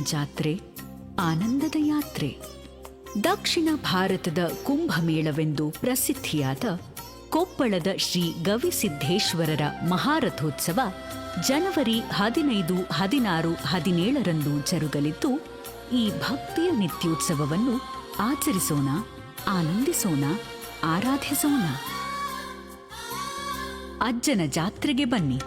ಜಾತ್ರೆ ಆನಂದದ ಯಾತ್ರೆ. ದಕ್ಷಿಣ ಭಾರತದ ಕುಂಭಮೇಳವೆಂದು ಪ್ರಸಿದ್ಧಿಯಾದ ಕೊಪ್ಪಳದ ಶ್ರೀ ಗವಿಸಿದ್ದೇಶ್ವರರ ಮಹಾರಥೋತ್ಸವ ಜನವರಿ 15, 16, 17ರಂದು ಜರುಗಲಿದ್ದು, ಈ ಭಕ್ತಿಯ ನಿತ್ಯೋತ್ಸವವನ್ನು ಆಚರಿಸೋಣ, ಆನಂದಿಸೋಣ, ಆರಾಧಿಸೋಣ. ಅಜ್ಜನ ಜಾತ್ರೆಗೆ ಬನ್ನಿ.